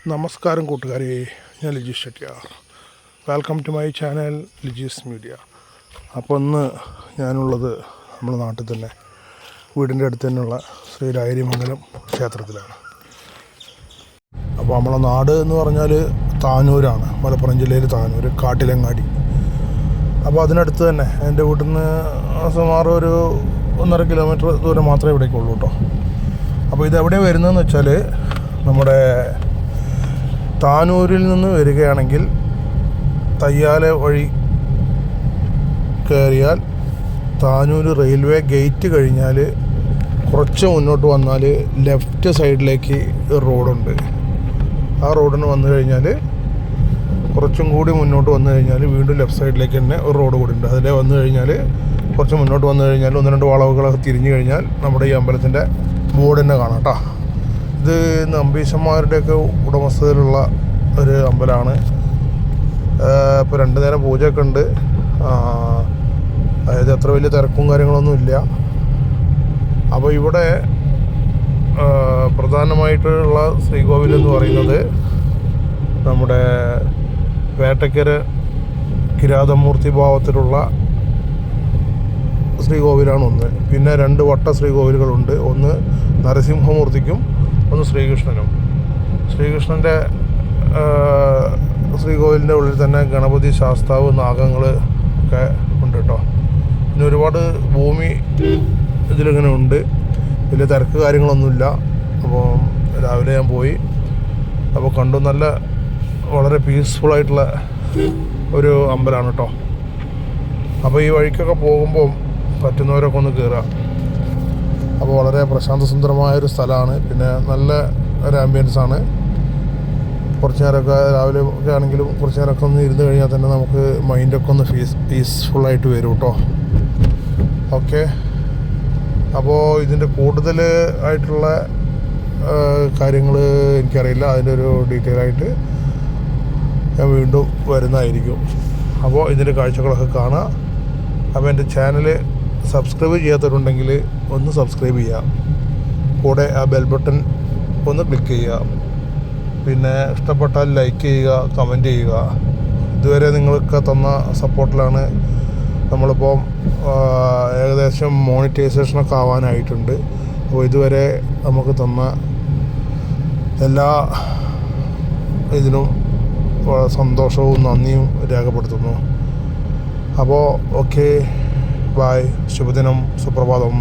നമസ്കാരം കൂട്ടുകാരെ, ഞാൻ Lijeesh Shettiyar. Welcome to my channel Lijees media. അപ്പോൾ ഇന്ന് ഞാനുള്ളത് നമ്മുടെ നാട്ടിൽ തന്നെ വീടിൻ്റെ അടുത്ത് തന്നെയുള്ള ശ്രീ രായരിമംഗലം ക്ഷേത്രത്തിലാണ്. അപ്പോൾ നമ്മളെ നാട് എന്ന് പറഞ്ഞാൽ താനൂരാണ്, മലപ്പുറം ജില്ലയിൽ താനൂർ, കാട്ടിലങ്ങാടി. അപ്പോൾ അതിനടുത്ത് തന്നെ എൻ്റെ വീട്ടിൽ നിന്ന് സുമാർ ഒരു 1.5 കിലോമീറ്റർ ദൂരം മാത്രമേ ഇവിടേക്കുള്ളൂ കേട്ടോ. അപ്പോൾ ഇതെവിടെയാണ് വരുന്നതെന്ന് വെച്ചാൽ, നമ്മുടെ താനൂരിൽ നിന്ന് വരികയാണെങ്കിൽ തയ്യാല വഴി കയറിയാൽ താനൂർ റെയിൽവേ ഗേറ്റ് കഴിഞ്ഞാൽ കുറച്ച് മുന്നോട്ട് വന്നാൽ ലെഫ്റ്റ് സൈഡിലേക്ക് റോഡുണ്ട്. ആ റോഡിന് വന്നു കഴിഞ്ഞാൽ കുറച്ചും കൂടി മുന്നോട്ട് വന്നു കഴിഞ്ഞാൽ വീണ്ടും ലെഫ്റ്റ് സൈഡിലേക്ക് തന്നെ ഒരു റോഡ് കൂടി ഉണ്ട്. അതിലെ വന്നു കഴിഞ്ഞാൽ കുറച്ച് മുന്നോട്ട് വന്നു കഴിഞ്ഞാൽ 1-2 വളവുകളൊക്കെ തിരിഞ്ഞു കഴിഞ്ഞാൽ നമ്മുടെ ഈ അമ്പലത്തിൻ്റെ ബോർഡ് തന്നെ കാണാം കേട്ടോ. ഇത് നമ്പീശന്മാരുടെയൊക്കെ ഉടമസ്ഥതയിലുള്ള ഒരു അമ്പലമാണ്. ഇപ്പോൾ 2 നേരം പൂജയൊക്കെ ഉണ്ട്. അതായത് അത്ര വലിയ തിരക്കും കാര്യങ്ങളൊന്നും ഇല്ല. അപ്പോൾ ഇവിടെ പ്രധാനമായിട്ടുള്ള ശ്രീകോവിൽ എന്ന് പറയുന്നത് നമ്മുടെ വേട്ടക്കര കിരാതമൂർത്തി ഭാവത്തിലുള്ള ശ്രീകോവിലാണ് ഒന്ന്. പിന്നെ 2 വട്ട ശ്രീകോവിലുകളുണ്ട്. ഒന്ന് നരസിംഹമൂർത്തിക്കും ഒന്ന് ശ്രീകൃഷ്ണനും. ശ്രീകൃഷ്ണൻ്റെ ശ്രീകോവിലിൻ്റെ ഉള്ളിൽ തന്നെ ഗണപതി, ശാസ്താവ്, നാഗങ്ങൾ ഒക്കെ ഉണ്ട് കേട്ടോ. പിന്നെ ഒരുപാട് ഭൂമി ഇതിലിങ്ങനെ ഉണ്ട്. വലിയ തിരക്ക് കാര്യങ്ങളൊന്നുമില്ല. അപ്പോൾ രാവിലെ ഞാൻ പോയി, അപ്പോൾ കണ്ടു. നല്ല വളരെ പീസ്ഫുള്ളായിട്ടുള്ള ഒരു അമ്പലമാണ് കേട്ടോ. അപ്പോൾ ഈ വഴിക്കൊക്കെ പോകുമ്പോൾ പറ്റുന്നവരൊക്കെ ഒന്ന് കയറുക. അപ്പോൾ വളരെ പ്രശാന്ത സുന്ദരമായൊരു സ്ഥലമാണ്. പിന്നെ നല്ല ഒരു ആംബിയൻസാണ്. കുറച്ച് നേരമൊക്കെ രാവിലെ ഒക്കെ ആണെങ്കിലും കുറച്ച് നേരമൊക്കെ ഒന്ന് ഇരുന്ന് കഴിഞ്ഞാൽ തന്നെ നമുക്ക് മൈൻഡൊക്കെ ഒന്ന് പീസ്ഫുള്ളായിട്ട് വരും കേട്ടോ. ഓക്കെ, അപ്പോൾ ഇതിൻ്റെ കൂടുതൽ ആയിട്ടുള്ള കാര്യങ്ങൾ എനിക്കറിയില്ല. അതിൻ്റെ ഒരു ഡീറ്റെയിൽ ആയിട്ട് ഞാൻ വീണ്ടും വരുന്നതായിരിക്കും. അപ്പോൾ ഇതിൻ്റെ കാഴ്ചകളൊക്കെ കാണുക. അപ്പോൾ എൻ്റെ ചാനൽ സബ്സ്ക്രൈബ് ചെയ്യാത്തവരുണ്ടെങ്കിൽ ഒന്ന് സബ്സ്ക്രൈബ് ചെയ്യുക. കൂടെ ആ ബെൽ ബട്ടൺ ഒന്ന് ക്ലിക്ക് ചെയ്യുക. പിന്നെ ഇഷ്ടപ്പെട്ടാൽ ലൈക്ക് ചെയ്യുക, കമൻറ്റ് ചെയ്യുക. ഇതുവരെ നിങ്ങൾക്ക് തന്ന സപ്പോർട്ടിലാണ് നമ്മളിപ്പോൾ ഏകദേശം മോണിറ്റൈസേഷനൊക്കെ ആവാനായിട്ടുണ്ട്. അപ്പോൾ ഇതുവരെ നമുക്ക് തന്ന എല്ലാ ഇതിനും സന്തോഷവും നന്ദിയും രേഖപ്പെടുത്തുന്നു. അപ്പോൾ ഓക്കെ, ബായ്, ശുഭദിനം, സുപ്രഭാതം.